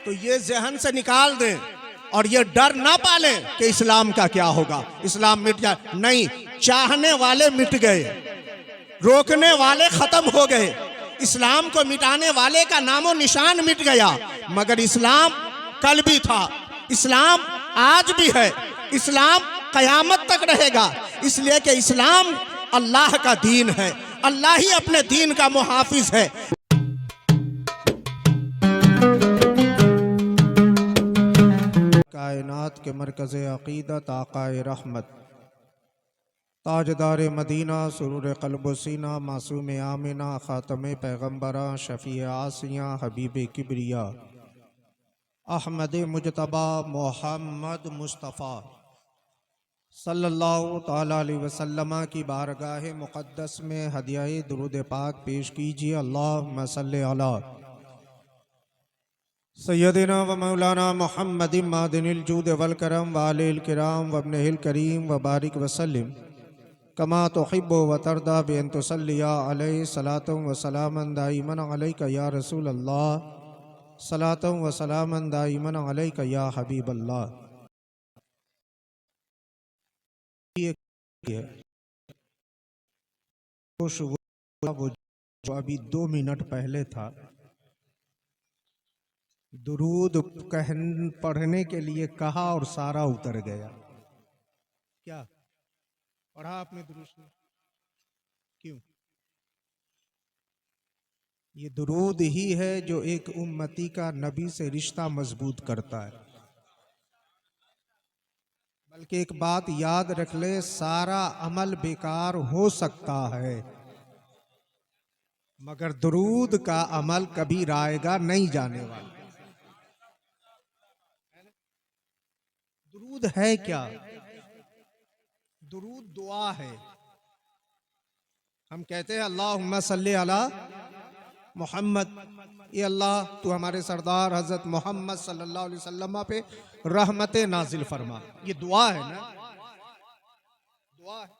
तो ये जहन से निकाल दें और ये डर ना पालें कि इस्लाम का क्या होगा, इस्लाम मिट जाए। नहीं, चाहने वाले मिट गए, रोकने वाले खत्म हो गए, इस्लाम को मिटाने वाले का नामो निशान मिट गया। मगर इस्लाम कल भी था, इस्लाम आज भी है, इस्लाम कयामत तक रहेगा। इसलिए कि इस्लाम अल्लाह का दीन है, अल्लाह ही अपने दीन का मुहाफिज है। कायनात के मरकज़ अक़ीदत आक़ाए रहमत ताजदार मदीना सुरूर क़ल्ब सीना मासूम आमिना ख़ातम पैगम्बरा शफ़ी आसिया हबीब किबरिया अहमद मुजतबा मोहम्मद मुस्तफ़ा सल्लल्लाहु ताला अलैहि वसल्लम की बारगाह मुक़द्दस में हदियाए दुरूद पाक पेश कीजिए। अल्लाहुम्मा सल्लि अला सय्यदिना व मौलाना मुहम्मदिन मादिनिल जूद वल करम व आलिल किराम व इब्निहिल करीम व बारिक वसल्लिम कमा तुहिब्बु व तरदा बि अन तुसल्लिया अलैहि सलातुम व सलामन दाइमन अलैका या रसूल अल्लाह, सलातुम व सलामन दाइमन अलैका या हबीब अल्लाह। वो जो अभी 2 मिनट पहले था, दुरूद पढ़ने के लिए कहा और सारा उतर गया। क्या पढ़ा आपने दुरूद? क्यों? ये दुरूद ही है जो एक उम्मती का नबी से रिश्ता मजबूत करता है। बल्कि एक बात याद रख ले, सारा अमल बेकार हो सकता है मगर दुरूद का अमल कभी रायगा नहीं जाने वाला। दुरूद है क्या? दुरूद दुआ है। हम कहते हैं अल्लाहुम्मा सल्ली अला मोहम्मद, ये अल्लाह तू हमारे सरदार हजरत मोहम्मद सल्लल्लाहु अलैहि वसल्लम पे रहमत नाजिल फरमा। ये दुआ है ना, दुआ है।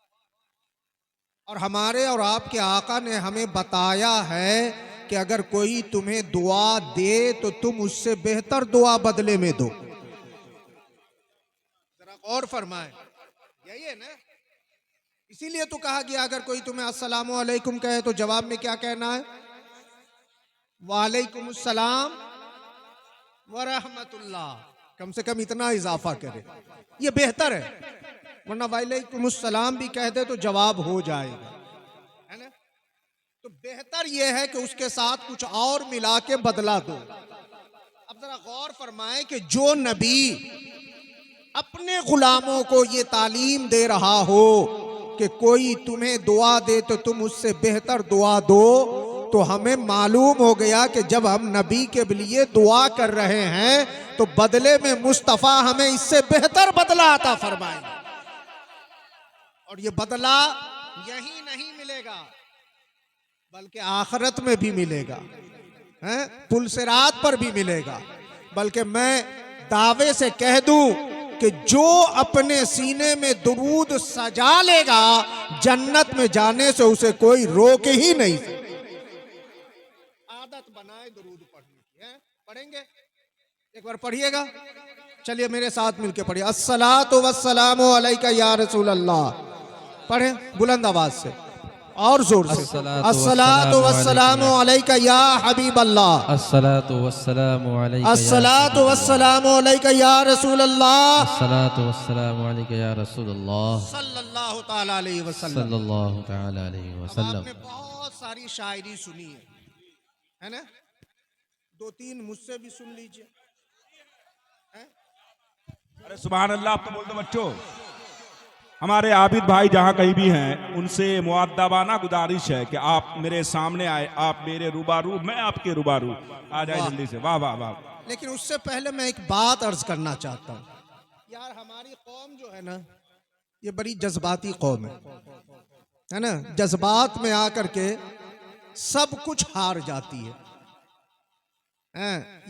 और हमारे और आपके आका ने हमें बताया है कि अगर कोई तुम्हें दुआ दे तो तुम उससे बेहतर दुआ बदले में दो। जरा गौर फरमाए, यही है ना। इसीलिए तो कहा गया अगर कोई तुम्हें अस्सलामु अलैकुम कहे तो जवाब में क्या कहना है? वालेकुम अस्सलाम व रहमतुल्लाह। कम से कम इतना इजाफा करे, ये बेहतर है। वरना वालेकुम अस्सलाम भी कह दे तो जवाब हो जाएगा, है ना। तो बेहतर ये है कि उसके साथ कुछ और मिला के बदला दो। अब जरा गौर फरमाएं कि जो नबी अपने गुलामों को ये तालीम दे रहा हो कि कोई तुम्हें दुआ दे तो तुम उससे बेहतर दुआ दो, तो हमें मालूम हो गया कि जब हम नबी के लिए दुआ कर रहे हैं तो बदले में मुस्तफ़ा हमें इससे बेहतर बदला अता फरमाएंगे। और ये बदला यही नहीं मिलेगा बल्कि आखिरत में भी मिलेगा, हैं, पुल सिरात पर भी मिलेगा। बल्कि मैं दावे से कह दूं कि जो अपने सीने में दुरूद सजा लेगा जन्नत में जाने से उसे कोई रोक ही नहीं। आदत बनाए दुरूद पढ़ने की, है? पढ़ेंगे, एक बार पढ़िएगा। चलिए मेरे साथ मिलके पढ़िए। अस्सलातु वस्सलामु अलैका या रसूल अल्लाह। पढ़े बुलंद आवाज से और जोर से। अस्सलातु वस्सलामु अलैका या हबीब अल्लाह। अस्सलातु वस्सलामु अलैका, अस्सलातु वस्सलामु अलैका या रसूल अल्लाह। अस्सलातु वस्सलामु अलैका या रसूल अल्लाह सल्लल्लाहु ताला अलैहि वसल्लम। सल्लल्लाहु ताला अलैहि वसल्लम। आपने बहुत सारी शायरी सुनी है ना। 2-3 मुझसे भी सुन लीजिए। अरे सुभान अल्लाह। आप तो बोल दो बच्चों। हमारे आबिद भाई जहाँ कहीं भी हैं उनसे मुअद्दबाना गुजारिश है कि आप मेरे सामने आए, आप मेरे रूबारू, मैं आपके रूबारू आ जाए जल्दी से। वाह वाह वाह। लेकिन उससे पहले मैं एक बात अर्ज करना चाहता हूँ। यार हमारी कौम जो है ना, ये बड़ी जज्बाती कौम है ना। जज्बात में आकर के सब कुछ हार जाती है।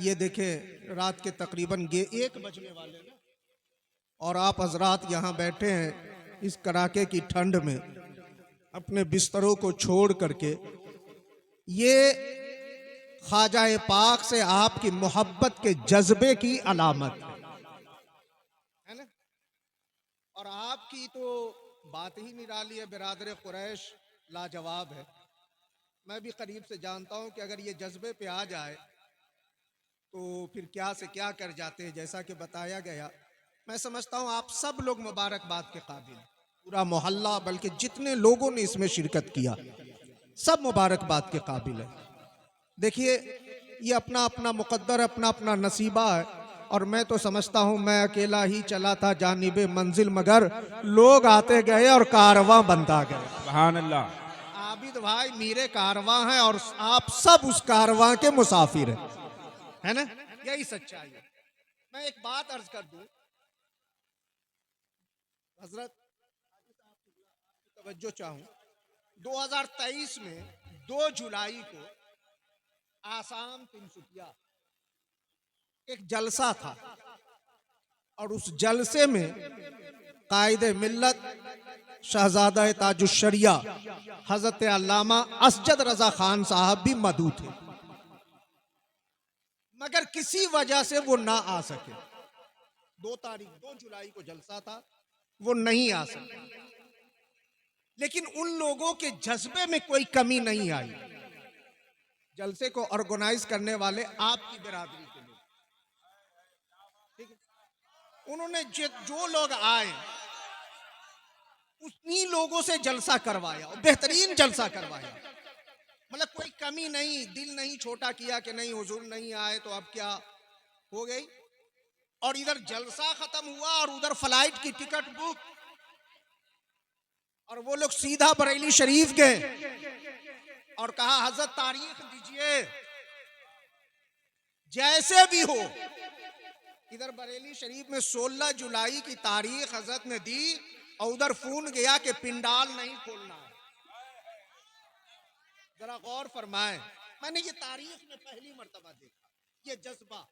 ये देखे रात के तकरीबन 1 बजने वाले ना, और आप हजरात यहाँ बैठे हैं इस कड़ाके की ठंड में अपने बिस्तरों को छोड़ करके। ये ख्वाजा पाक से आपकी मोहब्बत के जज्बे की अलामत है ना। और आपकी तो बात ही निराली है, बिरादर कुरैश लाजवाब है। मैं भी करीब से जानता हूं कि अगर ये जज्बे पे आ जाए तो फिर क्या से क्या कर जाते हैं। जैसा कि बताया गया, मैं समझता हूं आप सब लोग मुबारकबाद के काबिल, पूरा मोहल्ला, बल्कि जितने लोगों ने इसमें शिरकत किया सब मुबारकबाद के काबिल है। देखिए, ये अपना अपना मुकद्दर, अपना अपना नसीबा है। और मैं तो समझता हूं मैं अकेला ही चला था जानिबे मंजिल, मगर लोग आते गए और कारवां बनता गया। सुभान अल्लाह। आबिद भाई मेरे कारवां हैं और आप सब उस कारवां के मुसाफिर हैं, है ना। यही सच्चाई है। मैं एक बात अर्ज कर दूं, हजरत तवज्जो चाहूं, 2023 में 2 जुलाई को आसाम तिनसुकिया एक जलसा था और उस जलसे में कायदे मिल्लत शहजादा ताजुश्शरिया हजरत अल्लामा असजद रजा खान साहब भी मौजूद थे, मगर किसी वजह से वो ना आ सके। 2 जुलाई को जलसा था, वो नहीं आ सके। लेकिन उन लोगों के जज्बे में कोई कमी नहीं आई। जलसे को ऑर्गेनाइज करने वाले आपकी बिरादरी के लोग, ठीक है, उन्होंने जो लोग आए उन्हीं लोगों से जलसा करवाया और बेहतरीन जलसा करवाया। मतलब कोई कमी नहीं, दिल नहीं छोटा किया कि नहीं हुजूर नहीं आए तो अब क्या हो गई। और इधर जलसा खत्म हुआ और उधर फ्लाइट की टिकट बुक, और वो लोग सीधा बरेली शरीफ गए और कहा हजरत तारीख दीजिए जैसे भी हो। इधर बरेली शरीफ में 16 जुलाई की तारीख हजरत ने दी और उधर फोन गया कि पिंडाल नहीं खोलना है। जरा गौर फरमाएं, मैंने ये तारीख में पहली मर्तबा देखा ये जज्बा।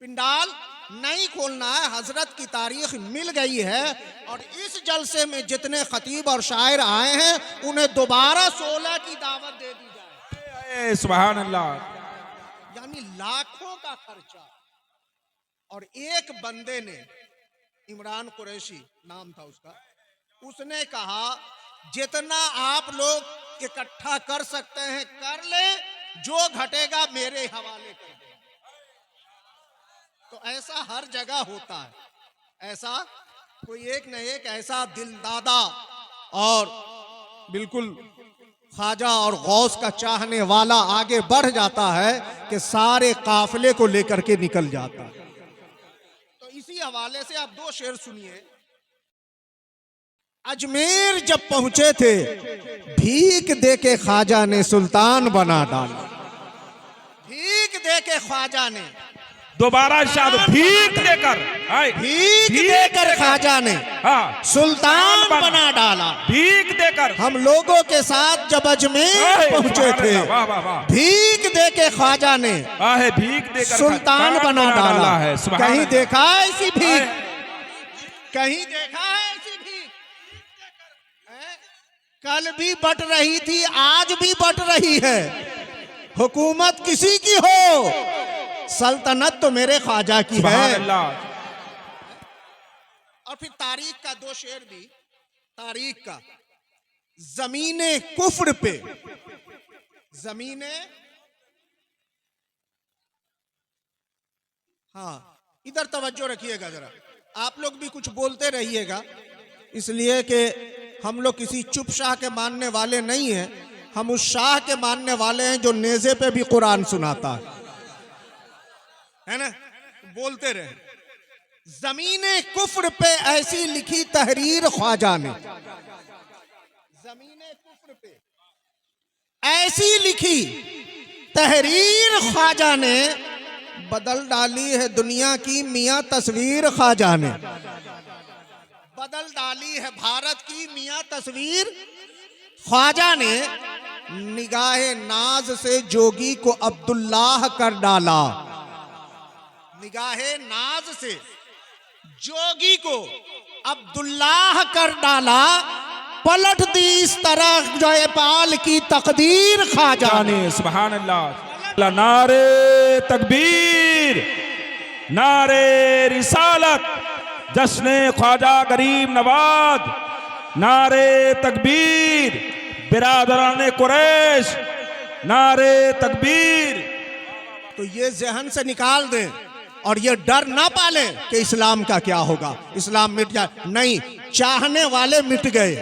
पिंडाल नहीं खोलना है, हजरत की तारीख मिल गई है और इस जलसे में जितने खतीब और शायर आए हैं उन्हें दोबारा 16 की दावत दे दी जाए। सुभान अल्लाह। यानी लाखों का खर्चा। और एक बंदे ने, इमरान कुरैशी नाम था उसका, उसने कहा जितना आप लोग इकट्ठा कर सकते हैं कर ले, जो घटेगा मेरे हवाले कर दे। तो ऐसा हर जगह होता है, ऐसा कोई एक न एक ऐसा दिलदादा और बिल्कुल ख्वाजा और गौस का चाहने वाला आगे बढ़ जाता है कि सारे काफिले को लेकर के निकल जाता है। तो इसी हवाले से आप 2 शेर सुनिए। अजमेर जब पहुंचे थे भीख दे के ख्वाजा ने सुल्तान बना डाला। भीख दे के ख्वाजा ने, दोबारा शायद भीख देकर, भीख देकर ख्वाजा ने सुल्तान बना डाला। भीख देकर हम लोगों के साथ जब अजमेर पहुंचे थे भीख दे के ख्वाजा ने भीख देकर सुल्तान बना डाला है। कहीं देखा है ऐसी भीख? कहीं देखा है ऐसी भीख? कल भी बट रही थी, आज भी बट रही है। हुकूमत किसी की हो, सल्तनत तो मेरे ख्वाजा की है। और फिर तारीख का 2 शेर भी, तारीख का, जमीने कुफ्र पे, जमीने, हाँ इधर तवज्जो रखिएगा जरा, आप लोग भी कुछ बोलते रहिएगा, इसलिए कि हम लोग किसी चुप शाह के मानने वाले नहीं हैं, हम उस शाह के मानने वाले हैं जो नेज़े पे भी कुरान सुनाता है ना। बोलते रहे। जमीने कुफ्र पे ऐसी लिखी तहरीर ख्वाजा ने, जमीने कुफ्र पे ऐसी लिखी तहरीर ख्वाजा ने, बदल डाली है दुनिया की मियां तस्वीर ख्वाजा ने, बदल डाली है भारत की मियां तस्वीर ख्वाजा ने। निगाहे नाज से जोगी को अब्दुल्लाह कर डाला, निगाहे नाज से जोगी को अब्दुल्लाह कर डाला। पलट दी इस तरह जयपाल की तकदीर ख्वाजा ने, सुभान अल्लाह, पलट नारे तकबीर, नारे रिसालत, जश्न ख्वाजा गरीब नवाज, नारे तकबीर, बिरादरान कुरैश, नारे तकबीर। तो ये जहन से निकाल दें और ये डर ना पालें कि इस्लाम का क्या होगा, इस्लाम मिट जाए। नहीं, चाहने वाले मिट गए,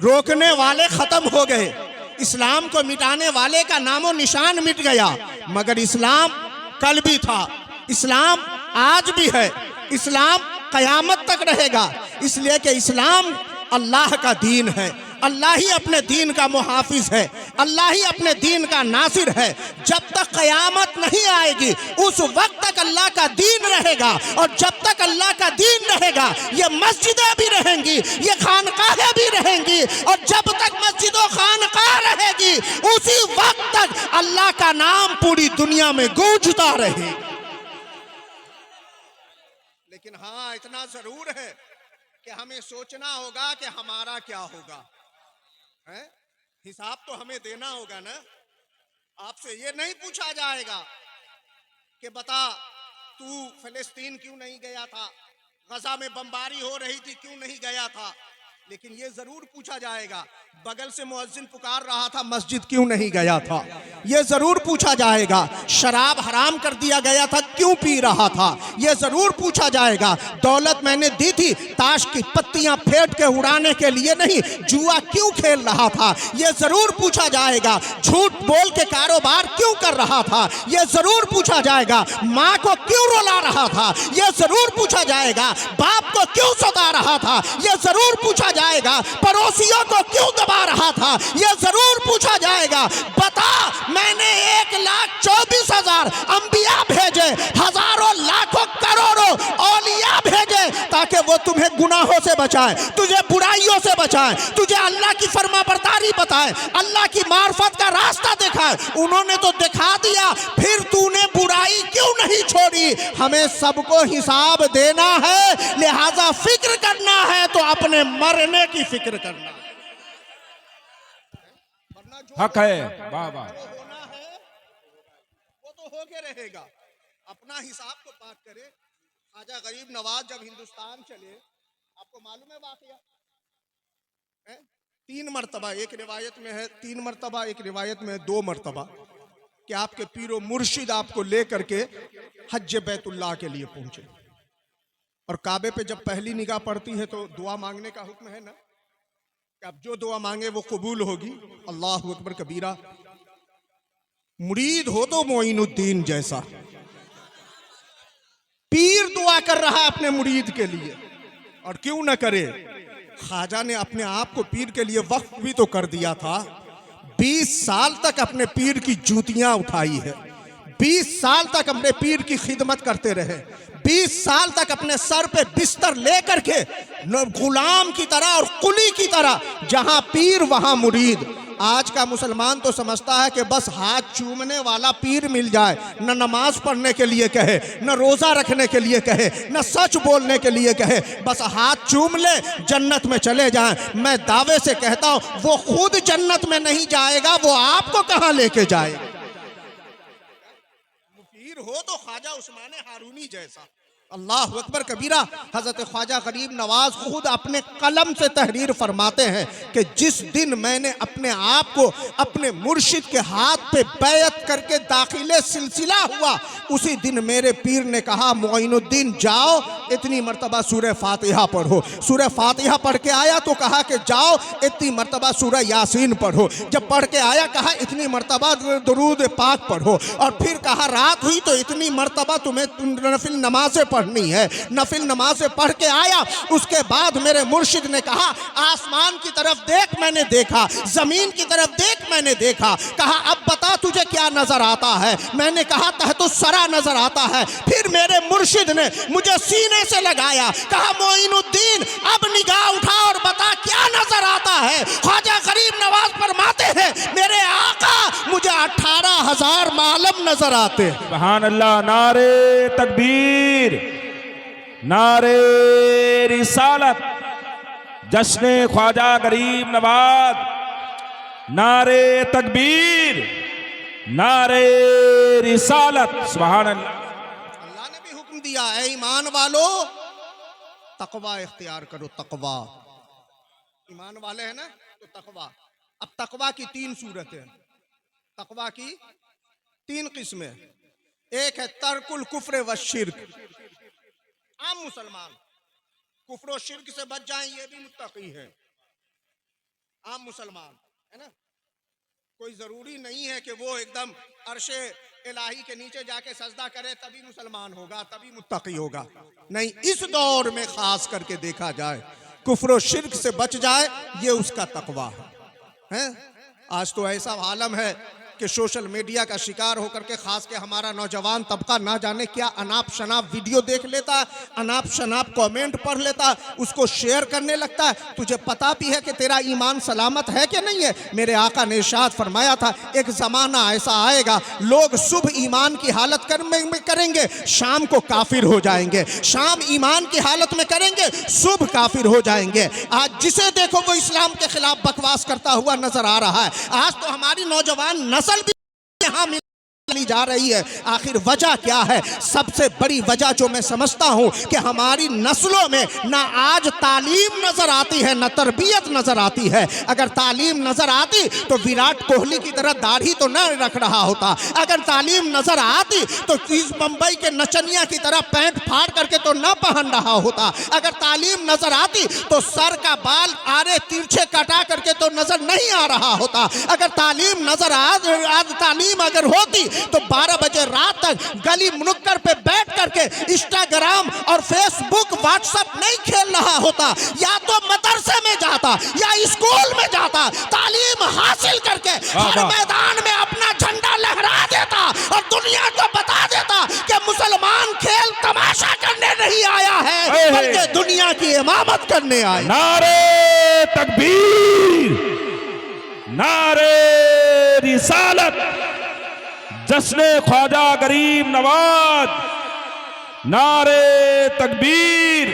रोकने वाले खत्म हो गए, इस्लाम को मिटाने वाले का नामो निशान मिट गया। मगर इस्लाम कल भी था, इस्लाम आज भी है, इस्लाम कयामत तक रहेगा। इसलिए कि इस्लाम अल्लाह का दीन है, अल्लाह ही अपने दीन का मुहाफिज है, अल्लाह ही अपने दीन का नासिर है। जब तक कयामत नहीं आएगी उस वक्त तक अल्लाह का दीन रहेगा, और जब तक अल्लाह का दीन रहेगा ये मस्जिदें भी रहेंगी, ये खानकाहें भी रहेंगी, और जब तक मस्जिद और खानकाह रहेगी उसी वक्त तक अल्लाह का नाम पूरी दुनिया में गूंजता रहे। लेकिन हाँ, इतना जरूर है कि हमें सोचना होगा कि हमारा क्या होगा, है? हिसाब तो हमें देना होगा ना। आपसे ये नहीं पूछा जाएगा कि बता तू फिलिस्तीन क्यों नहीं गया था, गजा में बमबारी हो रही थी क्यों नहीं गया था। लेकिन ये जरूर पूछा जाएगा बगल से मुअज्जिन पुकार रहा था मस्जिद क्यों नहीं गया था। ये जरूर पूछा जाएगा शराब हराम कर दिया गया था क्यों पी रहा था। ये जरूर पूछा जाएगा दौलत मैंने दी थी ताश की पत्तियां फेंट के उड़ाने के लिए नहीं, जुआ क्यों खेल रहा था। ये जरूर पूछा जाएगा झूठ बोल के कारोबार क्यों कर रहा था। ये जरूर पूछा जाएगा माँ को क्यों रुला रहा था। ये जरूर पूछा जाएगा बाप को क्यों सता रहा था। ये जरूर पूछा जाएगा पड़ोसियों को क्यों दबा रहा था। यह जरूर पूछा जाएगा बता मैंने 1,24,000 अंबिया भेजे, हजारों लाखों करोड़ों औलिया भेजे ताकि वो तुम्हें गुनाहों से बचाए, तुझे बुराइयों से बचाए, तुझे अल्लाह की फरमाबरदारी बताए, अल्लाह की मार्फत का रास्ता दिखाए। उन्होंने तो दिखा दिया, फिर तूने बुराई क्यों नहीं छोड़ी। हमें सबको हिसाब देना है, लिहाजा फिक्र करना है तो अपने मरने की फिक्र करना। हक है, वाह वाह, होना है वो तो होके रहेगा। अपना हिसाब तो बात करे। ख्वाजा गरीब नवाज जब हिंदुस्तान चले, आपको मालूम है वाकया, 3 मरतबा, एक रिवायत में है 3 मरतबा, एक रिवायत में है 2 मरतबा कि आपके पीरो मुर्शिद आपको लेकर के हज बैतुल्लाह के लिए पहुंचे। और काबे पे जब पहली निगाह पड़ती है तो दुआ मांगने का हुक्म है ना, कि अब जो दुआ मांगे वो कबूल होगी। अल्लाह अकबर कबीरा। मुरीद हो तो मोइनुद्दीन जैसा, पीर दुआ कर रहा है अपने मुरीद के लिए, और क्यों न करे। ख्वाजा ने अपने आप को पीर के लिए वक्फ भी तो कर दिया था। 20 साल तक अपने पीर की जूतियां उठाई है, 20 साल तक अपने पीर की खिदमत करते रहे, 20 साल तक अपने सर पे बिस्तर लेकर के गुलाम की तरह और कुली की तरह, जहां पीर वहां मुरीद। आज का मुसलमान तो समझता है कि बस हाथ चूमने वाला पीर मिल जाए, न नमाज पढ़ने के लिए कहे, न रोजा रखने के लिए कहे, न सच बोलने के लिए कहे, बस हाथ चूम ले जन्नत में चले जाएं। मैं दावे से कहता हूं वो खुद जन्नत में नहीं जाएगा, वो आपको कहां लेके जाएगा। पीर हो तो ख्वाजा उस्माने हारूनी जैसा। अल्लाह अकबर कबीरा। हजरत ख्वाजा गरीब नवाज खुद अपने कलम से तहरीर फरमाते हैं कि जिस दिन मैंने अपने आप को अपने मुर्शिद के हाथ पे बैयत करके दाखिले सिलसिला हुआ, उसी दिन मेरे पीर ने कहा मोइनुद्दीन जाओ इतनी मरतबा सूरह फातिहा पढ़ो। सूरह फातिहा पढ़ के आया तो कहा कि जाओ इतनी मरतबा सूरह यासीन पढ़ो। जब पढ़ के आया कहा इतनी मरतबा दुरूद पाक पढ़ो, और फिर कहा रात हुई तो इतनी मरतबा तुम्हें नफिल नमाजें पढ़नी है। नफिल नमाजें पढ़ के आया, उसके बाद मेरे मुर्शिद ने कहा आसमान की तरफ देख, मैंने देखा, जमीन की तरफ देख, मैंने देखा। कहा अब बता तुझे क्या नजर आता है। मैंने कहा तहतुस्सरा नजर आता है। फिर मेरे मुर्शिद ने मुझे सीने से लगाया, कहा मोइनुद्दीन अब निगाह उठा और बता क्या नजर आता है। ख्वाजा गरीब नवाज फरमाते हैं मेरे आका मुझे 18,000 मालम नजर आते हैं। सुभान अल्लाह। नारे तकबीर, नारे रिसालत, जश्न ख्वाजा गरीब नवाज, नारे तकबीर, नारे रिसालत, सुभान अल्लाह। अल्लाह ने भी हुक्म दिया, है ईमान वालों तकवा इख्तियार करो, तकवा। ईमान वाले हैं ना तो तकवा। अब तकवा की 3 सूरतें, तकवा की 3 किस्में। एक है तर्कुल कुफ्र व शिर्क। आम मुसलमान कुफ्र और शिर्क से बच जाएं, ये भी मुत्तकी है। आम मुसलमान है ना, कोई जरूरी नहीं है कि वो एकदम अर्शे इलाही के नीचे जाके सजदा करे तभी मुसलमान होगा, तभी मुत्तकी होगा। नहीं, इस दौर में खास करके देखा जाए कुफ्र और शिर्क से बच जाए, ये उसका तकवा है। आज तो ऐसा आलम है कि सोशल मीडिया का शिकार होकर के खास के हमारा नौजवान तबका ना जाने क्या अनाप शनाप वीडियो देख लेता, अनाप शनाप कमेंट पढ़ लेता, उसको शेयर करने लगता है। तुझे पता भी है कि तेरा ईमान सलामत है कि नहीं है? मेरे आका ने इरशाद फरमाया था, एक ज़माना ऐसा आएगा लोग शुभ ईमान की हालत में करेंगे, शाम को काफिर हो जाएंगे। शाम ईमान की हालत में करेंगे, शुभ काफिर हो जाएंगे। आज जिसे देखो वो इस्लाम के खिलाफ बकवास करता हुआ नजर आ रहा है। आज तो हमारी नौजवान नस्ल भी यहाँ मिली जा रही है। आखिर वजह क्या है? सबसे बड़ी वजह जो मैं समझता हूँ कि हमारी नस्लों में ना आज तालीम नजर आती है, ना तरबियत नजर आती है। अगर तालीम नजर आती तो विराट कोहली की तरह दाढ़ी तो न रख रहा होता। अगर तालीम नजर आती तो इस मुंबई के नचनिया की तरह पैंट फाड़ करके तो न पहन रहा होता। अगर तालीम नजर आती तो सर का बाल आरे तिरछे कटा करके तो नजर नहीं आ रहा होता। अगर तालीम नजर तालीम अगर होती तो 12 बजे रात तक गली मुनक्कर पे बैठ करके इंस्टाग्राम और फेसबुक व्हाट्सएप नहीं खेल रहा होता। या तो मदरसे में जाता या स्कूल में जाता, तालीम हासिल करके हर मैदान में अपना झंडा लहरा देता और दुनिया को बता देता कि मुसलमान खेल तमाशा करने नहीं आया है, बल्कि दुनिया की इमामत करने आया। नारे तकबीर, नारे रिसालत, जश्न ख्वाजा गरीब नवाज, नारे तकबीर,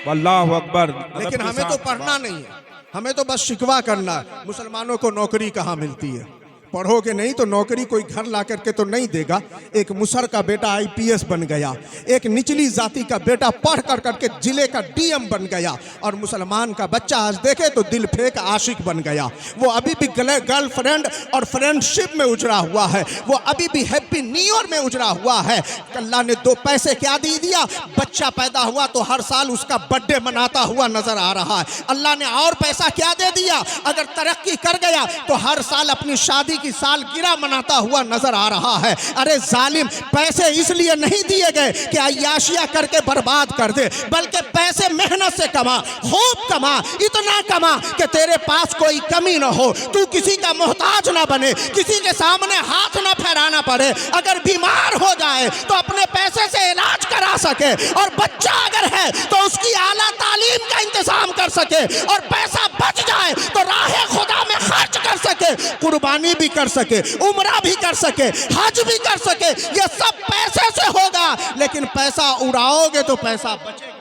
अल्लाहु अकबर। लेकिन हमें तो पढ़ना नहीं है, हमें तो बस शिकवा करना है। मुसलमानों को नौकरी कहाँ मिलती है? पढ़ोगे नहीं तो नौकरी कोई घर ला करके तो नहीं देगा। एक मुसर का बेटा IPS बन गया, एक निचली जाति का बेटा पढ़ कर करके जिले का DM बन गया, और मुसलमान का बच्चा आज देखे तो दिल फेंक आशिक बन गया। वो अभी भी गर्लफ्रेंड और फ्रेंडशिप में उजड़ा हुआ है, वो अभी भी हैप्पी न्यू ईयर में उजड़ा हुआ है। अल्लाह ने 2 पैसे क्या दे दिया? बच्चा पैदा हुआ तो हर साल उसका बर्थडे मनाता हुआ नजर आ रहा है। अल्लाह ने और पैसा क्या दे दिया? अगर तरक्की कर गया तो हर साल अपनी शादी की सालगिरह मनाता हुआ नजर आ रहा है। अरे जालिम, पैसे इसलिए नहीं दिए गए कि अय्याशियां करके बर्बाद कर दे, बल्कि पैसे मेहनत से कमा, खूब कमा, इतना कमा कि तेरे पास कोई कमी ना हो, तू किसी का मोहताज ना बने, किसी के सामने हाथ ना फैलाना पड़े। अगर बीमार हो जाए तो अपने पैसे से इलाज करा सके, और बच्चा अगर है तो उसकी आला तालीम का इंतजाम कर सके, और पैसा बच जाए तो राहे खुदा में खर्च कर सके, कुर्बानी भी कर सके, उम्रा भी कर सके, हज भी कर सके। ये सब पैसे से होगा, लेकिन पैसा उड़ाओगे तो पैसा बचेगा,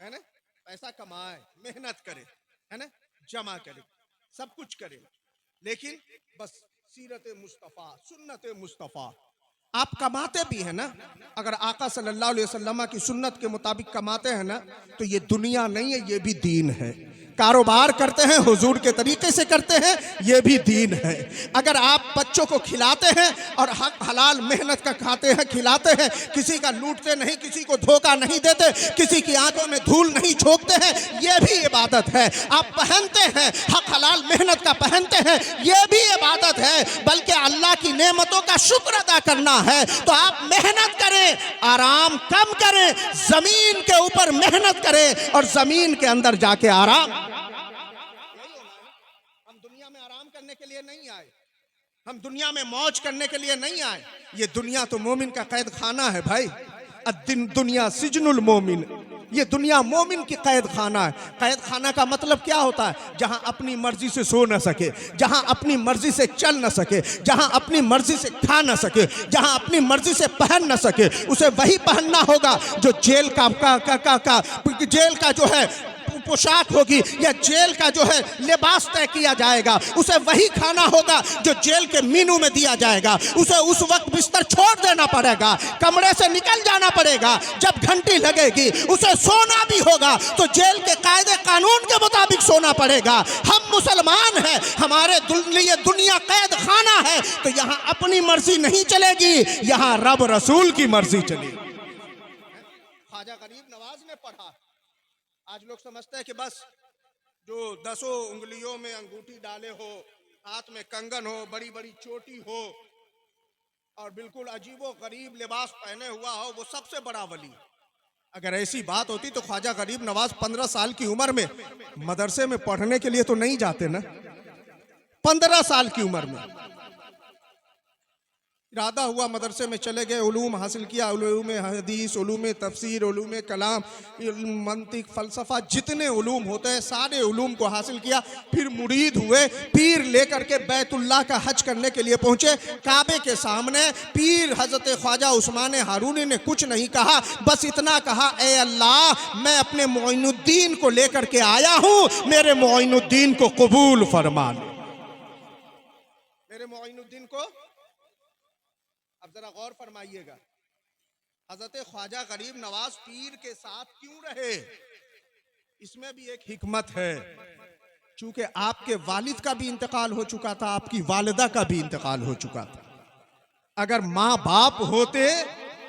है ना? पैसा कमाए, मेहनत करे, है ना, जमा करे, सब कुछ करे, लेकिन बस सीरत मुस्तफ़ा, सुन्नत मुस्तफ़ा आप कमाते भी हैं ना। अगर आका सल्लल्लाहु अलैहि वसल्लम की सुन्नत के मुताबिक कमाते हैं ना, तो ये दुनिया नहीं है, ये भी दीन है। कारोबार करते हैं हुजूर के तरीके से करते हैं, ये भी दीन है। अगर आप बच्चों को खिलाते हैं और हक हलाल मेहनत का खाते हैं, खिलाते हैं, किसी का लूटते नहीं, किसी को धोखा नहीं देते, किसी की आंखों में धूल नहीं झोंकते हैं, ये भी इबादत है। आप पहनते हैं, हक हलाल मेहनत का पहनते हैं, ये भी इबादत है। बल्कि अल्लाह की नेमतों का शुक्र अदा करना है तो आप मेहनत करें, आराम कम करें, जमीन के ऊपर मेहनत करें और जमीन के अंदर जाके आराम। हम दुनिया में आराम करने के लिए नहीं आए, हम दुनिया में मौज करने के लिए नहीं आए। ये दुनिया तो मोमिन का कैद खाना है भाई। दुनिया सिजनुल मोमिन, ये दुनिया मोमिन की कैद खाना है। कैद खाना का मतलब क्या होता है? जहां अपनी मर्जी से सो न सके, जहां अपनी मर्जी से चल न सके, जहां अपनी मर्जी से खा न सके, जहां अपनी मर्जी से पहन न सके, उसे वही पहनना होगा जो जेल का जेल का जो है पोशाक होगी, या जेल का जो है लिबास तय किया जाएगा। उसे वही खाना होगा जो जेल के मेनू में दिया जाएगा। उसे उस वक्त बिस्तर छोड़ देना पड़ेगा, कमरे से निकल जाना पड़ेगा। जब घंटी लगेगी उसे सोना भी होगा तो जेल के कायदे कानून के मुताबिक सोना पड़ेगा। हम मुसलमान हैं, हमारे लिए दुनिया कैद खाना है, तो यहाँ अपनी मर्जी नहीं चलेगी, यहाँ रब रसूल की मर्जी चलेगी। ख्वाजा गरीब नवाज ने पढ़ा। आज लोग समझते हैं कि बस जो 10 उंगलियों में अंगूठी डाले हो, हाथ में कंगन हो, बड़ी बड़ी चोटी हो और बिल्कुल अजीबो गरीब लिबास पहने हुआ हो, वो सबसे बड़ा वली। अगर ऐसी बात होती तो ख्वाजा गरीब नवाज 15 साल की उम्र में मदरसे में पढ़ने के लिए तो नहीं जाते ना। 15 साल की उम्र में इरादा हुआ, मदरसे में चले गए, उलूम हासिल किया, उलूम हदीस, उलूम तफसीर, उलूम कलाम, मंतिक, फलसफा, जितने उलूम होते हैं सारे उलूम को हासिल किया। फिर मुरीद हुए, पीर लेकर के बैतुल्लाह का हज करने के लिए पहुंचे। काबे के सामने पीर हजरत ख्वाजा उस्मान हारूनी ने कुछ नहीं कहा, बस इतना कहा, ए अल्लाह, मैं अपने मोइनुद्दीन को लेकर के आया हूं, मेरे मोइनुद्दीन को कबूल फरमा ले। मेरे मोइनुद्दीन को, अब जरा गौर फरमाइएगा, हजरत ख्वाजा गरीब नवाज पीर के साथ क्यों रहे? इसमें भी एक हिकमत है। चूंकि आपके वालिद का भी इंतकाल हो चुका था, आपकी वालिदा का भी इंतकाल हो चुका था। अगर माँ बाप होते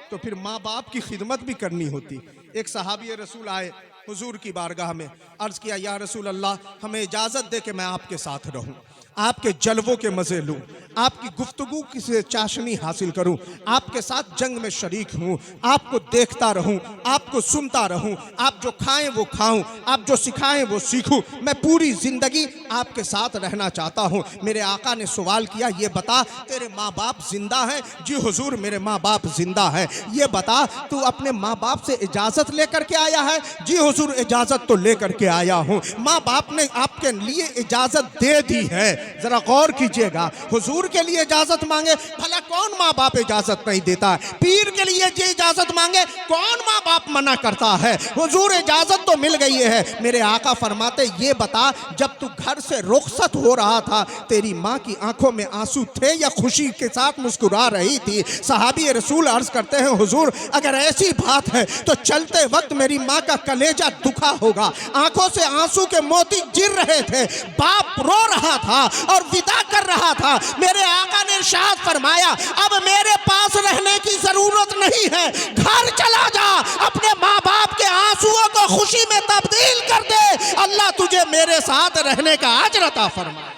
तो फिर माँ बाप की खिदमत भी करनी होती। एक सहाबी रसूल आए हुजूर की बारगाह में, अर्ज किया, या रसूल अल्लाह, हमें इजाजत दे के मैं आपके साथ रहूं, आपके जलवों के मजे लूं, आपकी गुफ्तगू से चाशनी हासिल करूं, आपके साथ जंग में शरीक हूं, आपको देखता रहूं, आपको सुनता रहूं, आप जो खाएं वो खाऊं, आप जो सिखाएं वो सीखूं, मैं पूरी जिंदगी आपके साथ रहना चाहता हूं। मेरे आका ने सवाल किया, ये बता तेरे माँ बाप जिंदा हैं? जी हुजूर, मेरे माँ बाप जिंदा हैं। ये बता तू अपने माँ बाप से इजाजत लेकर के आया है? जी हुजूर, इजाजत तो लेकर के आया हूं। माँ बाप ने आपके लिए इजाजत दे दी है। जरा गौर कीजिएगा, हुजूर के लिए इजाजत मांगे, भला कौन माँ बाप इजाजत नहीं देता है? पीर के लिए जी इजाजत मांगे, कौन माँ बाप मना करता है? हुजूर, इजाजत तो मिल गई है। मेरे आका फरमाते, ये बता, जब तू घर से रुखसत हो रहा था, तेरी माँ की आंखों में आंसू थे या खुशी के साथ मुस्कुरा रही थी? सहाबी रसूल अर्ज करते हैं, हुजूर, अगर ऐसी बात है तो चलते वक्त मेरी माँ का कलेजा दुखा होगा, आंखों से आंसू के मोती गिर रहे थे, बाप रो रहा था और विदा कर रहा था। मेरे आका ने इरशाद फरमाया, अब मेरे पास रहने की जरूरत नहीं है, घर चला जा, अपने माँ बाप के आंसुओं को खुशी में तब्दील कर दे, अल्लाह तुझे मेरे साथ रहने का अजर अता फरमाए।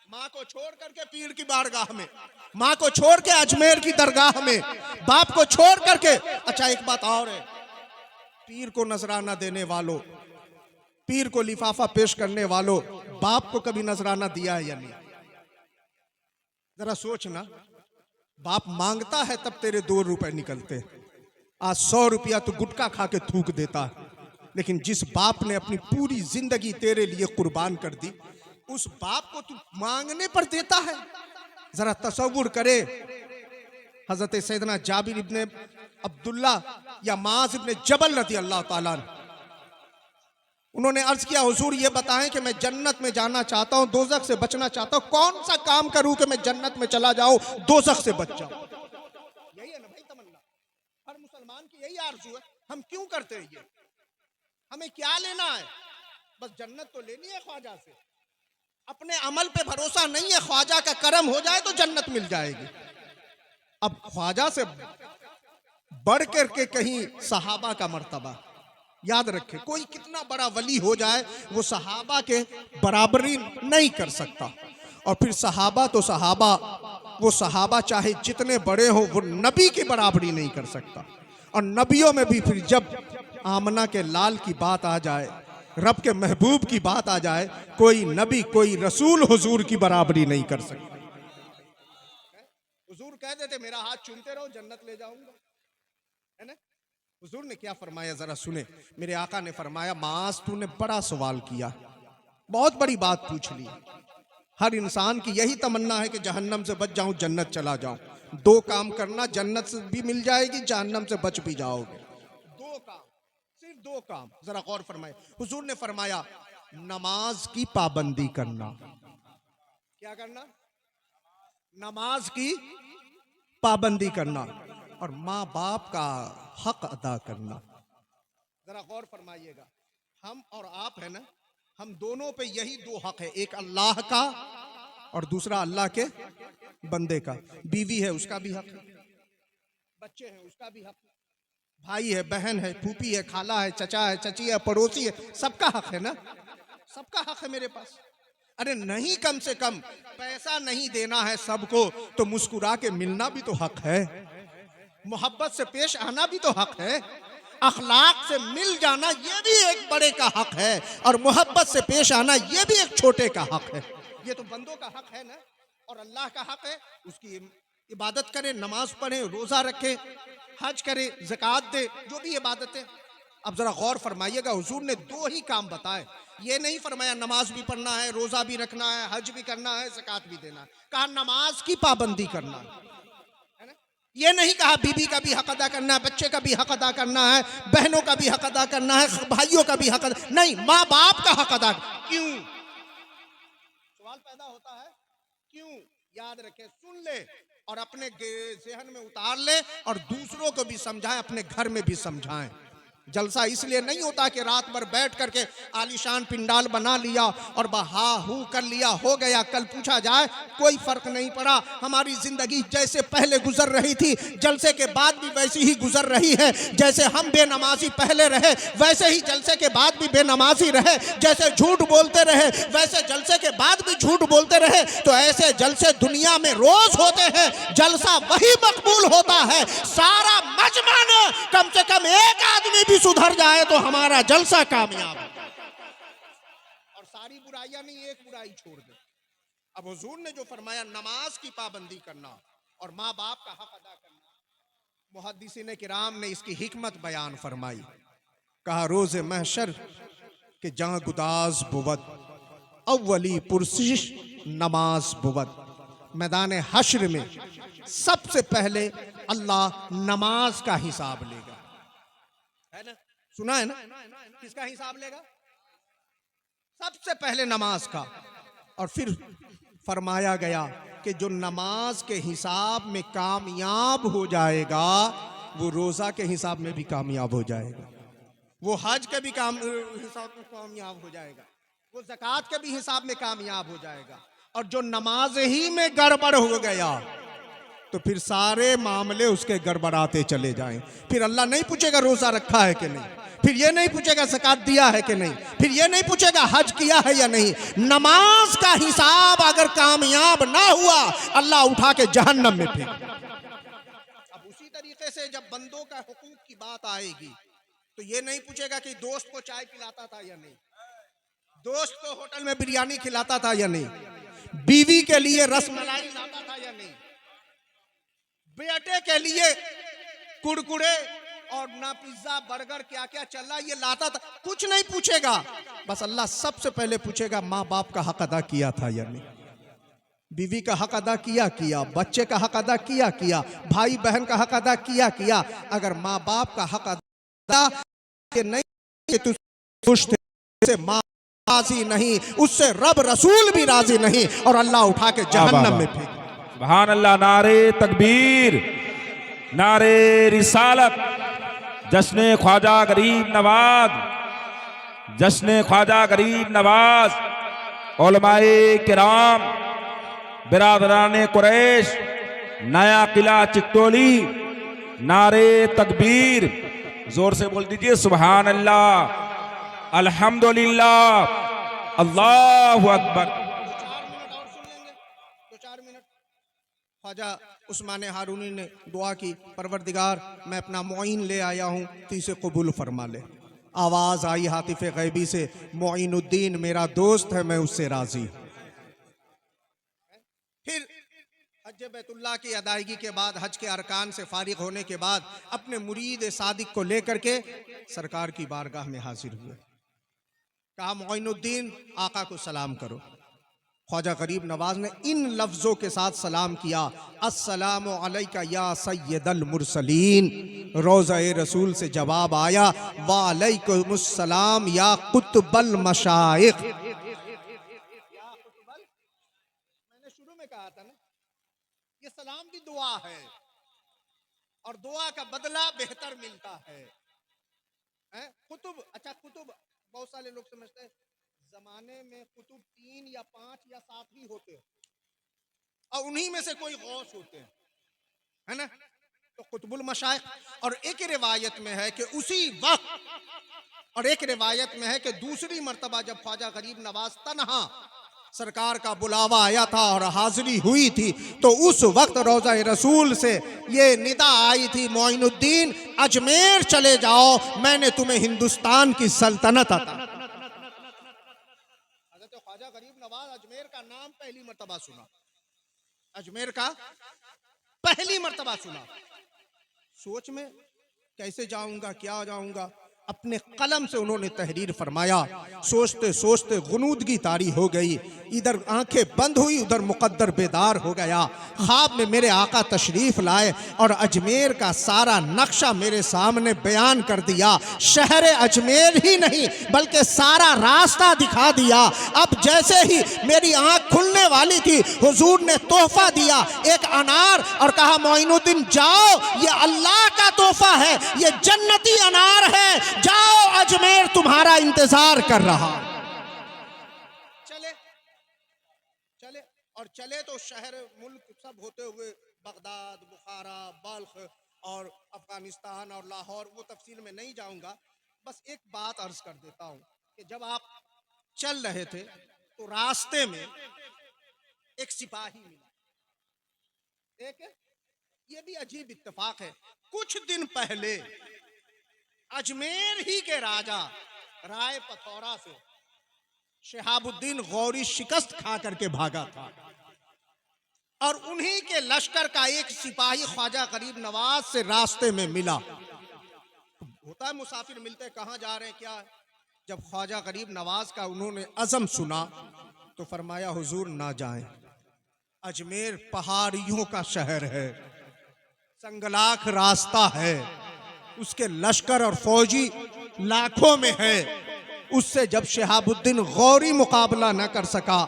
माँ को छोड़ करके पीर की बारगाह में, माँ को छोड़ के अजमेर की दरगाह में, बाप को छोड़ करके। अच्छा, एक बात और है, पीर को नजराना देने वालों, पीर को लिफाफा पेश करने वालों, बाप को कभी नजराना दिया है या नहीं? जरा सोचना, बाप मांगता है तब तेरे 2 रुपए निकलते। आज 100 रुपया तो गुटखा खा के थूक देता है, लेकिन जिस बाप ने अपनी पूरी जिंदगी तेरे लिए कुर्बान कर दी, उस बाप को तू मांगने पर देता है। जरा तसव्वुर करे, हजरत सैयदना जाबिर इब्ने अब्दुल्ला या माज इब्ने जबल रज़ी अल्लाह ताला, उन्होंने अर्ज किया, हुजूर ये बताएं कि मैं जन्नत में जाना चाहता हूं, दोजख से बचना चाहता हूं, कौन सा काम करूं कि मैं जन्नत में चला जाऊं, दोजख से बच जाऊं? यही है ना भाई तमन्ना, हर मुसलमान की यही आरज़ू है। हम क्यों करते हैं ये? हमें क्या लेना है? बस जन्नत तो लेनी है ख्वाजा से। अपने अमल पे भरोसा नहीं है, ख्वाजा का करम हो जाए तो जन्नत मिल जाएगी। अब ख्वाजा से बढ़ करके कहीं सहाबा का मर्तबा, याद रखे, कोई कितना बड़ा वली हो जाए वो सहाबा के बराबरी नहीं कर सकता। और फिर सहाबा तो सहाबा, वो सहाबा चाहे जितने बड़े हो, वो नबी की बराबरी नहीं कर सकता। और नबियों में भी फिर जब आमना के लाल की बात आ जाए, रब के महबूब की बात आ जाए, कोई नबी, कोई रसूल हुजूर की बराबरी नहीं कर सकता। हुजूर कह देते, मेरा हाथ चूमते रहो, जन्नत ले जाऊंगा, है ना? हुजूर ने क्या फरमाया, जरा सुने। मेरे आका ने फरमाया, मास तूने बड़ा सवाल किया, बहुत बड़ी बात पूछ ली। हर इंसान की यही तमन्ना है कि जहन्नम से बच जाऊं, जन्नत चला जाऊं। 2 काम करना, जन्नत से भी मिल जाएगी, जहन्नम से बच भी जाओगे। 2 काम, सिर्फ दो काम जरा गौर फरमाए। हुजूर ने फरमाया नमाज की पाबंदी करना। क्या करना? नमाज की पाबंदी करना और माँ बाप का हक अदा करना। जरा गौर फरमाइएगा, हम और आप है ना, हम दोनों पे यही दो हक है, एक अल्लाह का और दूसरा अल्लाह के बंदे का। बीवी है उसका भी हक है, बच्चे हैं उसका भी हक है, भाई है, बहन है, फूफी है, खाला है, चचा है, चची है, पड़ोसी है, सबका हक है ना, सबका हक है मेरे पास। अरे नहीं, कम से कम पैसा नहीं देना है सबको तो मुस्कुरा के मिलना भी तो हक है, मोहब्बत से पेश आना भी तो हक है, अखलाक से मिल जाना ये भी एक बड़े का हक है, और मोहब्बत से पेश आना ये भी एक छोटे का हक है। ये तो बंदों का हक है ना, और अल्लाह का हक है उसकी इबादत करें, नमाज पढ़े, रोजा रखे, हज करे, ज़कात दे, जो भी इबादतें। अब जरा गौर फरमाइएगा, हुजूर ने दो ही काम बताए, ये नहीं फरमाया नमाज भी पढ़ना है, रोजा भी रखना है, हज भी करना है, ज़कात भी देना है। कहा नमाज की पाबंदी करना है ना, ये नहीं कहा बीबी का भी हक अदा करना है, बच्चे का भी हक अदा करना है, बहनों का भी हक अदा करना है, भाइयों का भी हक अदा, नहीं, माँ बाप का हक अदा। क्यों? सवाल पैदा होता है क्यों? याद रखे, सुन ले और अपने ज़हन में उतार ले और दूसरों को भी समझाएं, अपने घर में भी समझाएं। जलसा इसलिए नहीं होता कि रात भर बैठ करके आलीशान पिंडाल बना लिया और बहा हू कर लिया, हो गया, कल पूछा जाए कोई फर्क नहीं पड़ा, हमारी जिंदगी जैसे पहले गुजर रही थी जलसे के बाद भी वैसी ही गुजर रही है, जैसे हम बेनमाजी पहले रहे वैसे ही जलसे के बाद भी बेनमाजी रहे, जैसे झूठ बोलते रहे वैसे जलसे के बाद भी झूठ बोलते रहे। तो ऐसे जलसे दुनिया में रोज होते हैं, जलसा वही मकबूल होता है। सारा मजमा न, कम से कम एक आदमी भी सुधर जाए तो हमारा जलसा कामयाब है, और सारी बुराइयां नहीं, एक बुराई छोड़ दे। अब हुजूर ने जो फरमाया नमाज की पाबंदी करना और माँ बाप का हक अदा करना, मुहद्दिसीन किराम ने इसकी हिकमत बयान फरमाई। कहा रोज़े महशर के जहां गुदाज बुवत अव्वली पुरसिश नमाज बुवत, मैदान हश्र में सबसे पहले अल्लाह नमाज का हिसाब लेगा, है ना, सुना है ना, किसका हिसाब लेगा? सबसे पहले नमाज का। और फिर फरमाया गया कि जो नमाज के हिसाब में कामयाब हो जाएगा वो रोजा के हिसाब में भी कामयाब हो जाएगा, वो हज के भी हिसाब में कामयाब हो जाएगा, वो ज़कात के भी हिसाब में कामयाब हो जाएगा। और जो नमाज ही में गड़बड़ हो गया तो फिर सारे मामले उसके गड़बड़ाते चले जाएं। फिर अल्लाह नहीं पूछेगा रोजा रखा है कि नहीं, फिर ये नहीं पूछेगा ज़कात दिया है कि नहीं, फिर ये नहीं पूछेगा हज किया है या नहीं। नमाज का हिसाब अगर कामयाब ना हुआ अल्लाह उठा के जहन्नम में फेंक। अब उसी तरीके से जब बंदों का हुकूक की बात आएगी तो ये नहीं पूछेगा कि दोस्त को चाय पिलाता था या नहीं, दोस्त को होटल में बिरयानी खिलाता था या नहीं, बीवी के लिए रसमलाई लाता था या नहीं, बेटे के लिए कुरकुरे और ना पिज्जा बर्गर क्या क्या चल रहा ये लाता था, कुछ नहीं पूछेगा। बस अल्लाह सबसे पहले पूछेगा माँ बाप का हक अदा किया था या नहीं, बीवी का हक अदा किया, बच्चे का हक अदा किया, भाई बहन का हक अदा किया। अगर माँ बाप का हक अदा के नहीं तो खुश थे, माँ राजी नहीं, उससे रब रसूल भी राजी नहीं, और अल्लाह उठा के जहन्नम में फेंक। सुभान अल्लाह, नारे तकबीर, नारे रिसालत, जश्न ख्वाजा गरीब नवाज, जश्न ख्वाजा गरीब नवाज, उलमाए किराम, बिरादरान कुरैश, नया किला चिकटोली, नारे तकबीर, जोर से बोल दीजिए सुभान अल्लाह, अल्हम्दुलिल्लाह, अल्लाहु अकबर। 4 मिनट ख्वाजा उस्मान हारूनी ने दुआ की, परवरदिगार मैं अपना मुईन ले आया हूँ तो इसे कबूल फरमा ले। आवाज़ आई हातिफ गैबी से, मुईनुद्दीन मेरा दोस्त है, मैं उससे राजी। फिर हज बैतुल्लाह की अदायगी के बाद, हज के अरकान से फारिग होने के बाद अपने मुरीद सादिक को लेकर के सरकार की बारगाह में हाजिर हुए। कहा मुईनुद्दीन आका को सलाम करो। ख्वाजा गरीब नवाज ने इन लफ्जों के साथ सलाम किया, अस्सलामु अलैका या सय्यदल मुरसलीन। रोज़ा-ए रसूल से जवाब आया, वालैकुमुस्सलाम या कुतुबल मशाइख। मैंने शुरू में कहा था ना, ये सलाम भी दुआ है और दुआ का बदला बेहतर मिलता है। कुतुब, अच्छा कुतुब बहुत सारे लोग समझते हैं जमाने में कुतुब 3 या 5 या 7 ही होते हैं और उन्हीं में से कोई गौस होते हैं, है ना। तो कुतुबुल मशाइख। और एक रिवायत में है कि उसी वक्त, और एक रिवायत में है कि दूसरी मर्तबा जब ख्वाजा गरीब नवाज तन्हा सरकार का बुलावा आया था और हाजिरी हुई थी, तो उस वक्त रोज़ा रसूल से ये निदा आई थी, मोइनुद्दीन अजमेर चले जाओ, मैंने तुम्हें हिंदुस्तान की सल्तनत अता। ख्वाजा गरीब नवाज अजमेर का नाम पहली मर्तबा सुना, अजमेर का पहली मर्तबा सुना। सोच में कैसे जाऊंगा, क्या जाऊंगा, अपने कलम से उन्होंने तहरीर फरमाया। सोचते सोचते गुनूदगी तारी हो गई, इधर आंखें बंद हुई, उधर मुकद्दर बेदार हो गया। ख्वाब में मेरे आका तशरीफ लाए और अजमेर का सारा नक्शा मेरे सामने बयान कर दिया। शहर अजमेर ही नहीं बल्कि सारा रास्ता दिखा दिया। अब जैसे ही मेरी आंख खुलने वाली थी, हुजूर ने तोहफा दिया एक अनार और कहा, मोइनुद्दीन जाओ, ये अल्लाह का तोहफा है, ये जन्नती अनार है, जाओ अजमेर तुम्हारा इंतजार कर रहा। चले चले और चले तो शहर मुल्क सब होते हुए बगदाद, बुखारा, बल्ख और अफगानिस्तान और लाहौर, वो तफसील में नहीं जाऊंगा। बस एक बात अर्ज कर देता हूं कि जब आप चल रहे थे तो रास्ते में एक सिपाही मिला। एक ये भी अजीब इत्तेफाक है, कुछ दिन पहले अजमेर ही के राजा राय पथौरा से शहाबुद्दीन गौरी शिकस्त खा करके भागा था और उन्हीं के लश्कर का एक सिपाही ख्वाजा गरीब नवाज से रास्ते में मिला। होता है मुसाफिर मिलते, कहाँ जा रहे हैं, क्या है? जब ख्वाजा गरीब नवाज का उन्होंने अज़म सुना तो फरमाया, हुजूर ना जाएं, अजमेर पहाड़ियों का शहर है, संगलाख रास्ता है, उसके लश्कर और फौजी लाखों में है। उससे जब शहाबुद्दीन गौरी मुकाबला न कर सका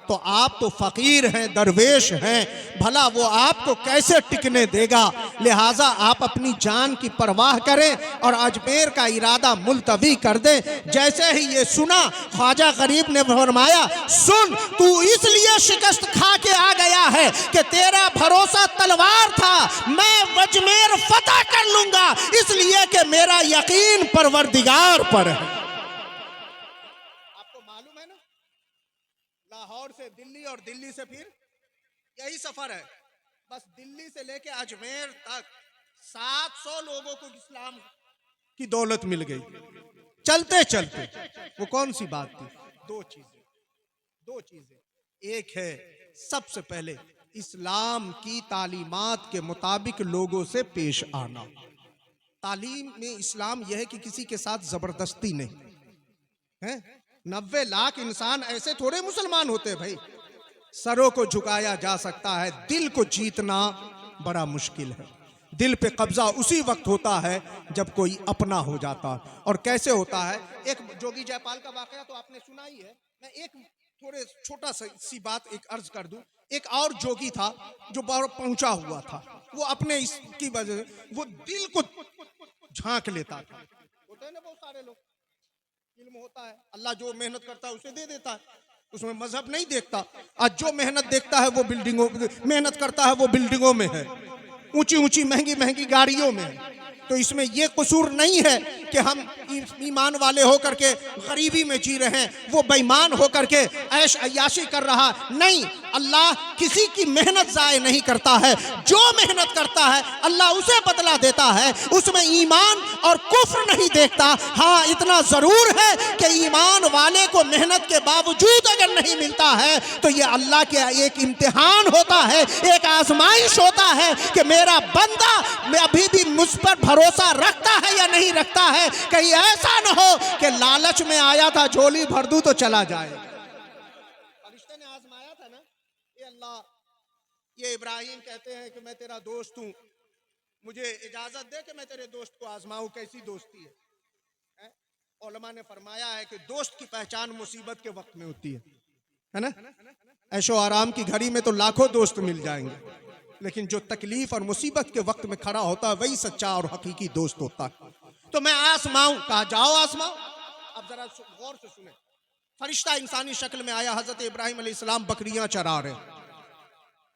तो आप तो फकीर हैं, दरवेश हैं, भला वो आपको कैसे टिकने देगा। लिहाजा आप अपनी जान की परवाह करें और अजमेर का इरादा मुलतवी कर दें। जैसे ही ये सुना, ख्वाजा गरीब ने फरमाया, सुन, तू इसलिए शिकस्त खा के आ गया है कि तेरा भरोसा तलवार था, मैं अजमेर फतह कर लूंगा, इसलिए कि मेरा यकीन परवरदिगार पर है। लाहौर से दिल्ली और दिल्ली से फिर यही सफर है। बस दिल्ली से लेके अजमेर तक 700 लोगों को इस्लाम की दौलत मिल गई चलते चलते। वो कौन सी बात थी? दो चीजें। एक है, सबसे पहले इस्लाम की तालीमात के मुताबिक लोगों से पेश आना। तालीम में इस्लाम यह है कि किसी के साथ जबरदस्ती नहीं है। 90 लाख इंसान ऐसे थोड़े मुसलमान होते भाई। सरों को झुकाया जा सकता है, दिल को जीतना बड़ा मुश्किल है। दिल पे कब्जा उसी वक्त होता है जब कोई अपना हो जाता। और कैसे होता है? एक जोगी जयपाल का वाकया तो आपने सुना ही है। मैं एक थोड़े छोटा सी बात एक अर्ज कर दूं। एक और जोगी था जो बहुत पहुंचा हुआ था, वो अपने इसकी वजह से वो दिल को झांक लेता था। होते हैं ना बहुत सारे लोग, इल्म होता है, अल्लाह जो मेहनत करता है उसे दे देता है, उसमें मजहब नहीं देखता। आज जो मेहनत देखता है वो बिल्डिंगों, मेहनत करता है वो बिल्डिंगों में है, ऊंची ऊंची महंगी महंगी गाड़ियों में है। तो इसमें ये कसूर नहीं है कि हम ईमान वाले होकर के गरीबी में जी रहे हैं, वो बेईमान होकर के ऐश अय्याशी कर रहा। नहीं, अल्लाह किसी की मेहनत ज़ाय नहीं करता है। जो मेहनत करता है अल्लाह उसे बदला देता है, उसमें ईमान और कुफ्र नहीं देखता। हाँ, इतना ज़रूर है कि ईमान वाले को मेहनत के बावजूद अगर नहीं मिलता है तो ये अल्लाह के एक इम्तिहान होता है, एक आजमाइश होता है कि मेरा बंदा मैं अभी भी मुझ पर भरोसा रखता है या नहीं रखता है। कहीं ऐसा न हो कि लालच में आया था, झोली भर दूं तो चला जाए। फरिश्ते ने आजमाया ये अल्लाह, ये इब्राहिम कहते हैं कि मैं तेरा दोस्त हूं, मुझे इजाजत दे कि मैं तेरे दोस्त को आजमाऊं कैसी दोस्ती है? उलमा ने फरमाया है कि दोस्त की पहचान मुसीबत के वक्त में होती है ना? ऐशो आराम की घड़ी में तो लाखों दोस्त मिल जाएंगे, लेकिन जो तकलीफ और मुसीबत के वक्त में खड़ा होता है वही सच्चा और हकीकी दोस्त होता है। तो मैं आसमाऊं, कहा जाओ आसमाओ। अब जरा गौर से सुने, फरिश्ता इंसानी शक्ल में आया, हजरत इब्राहिम अलैहिस्सलाम बकरियां चरा रहे।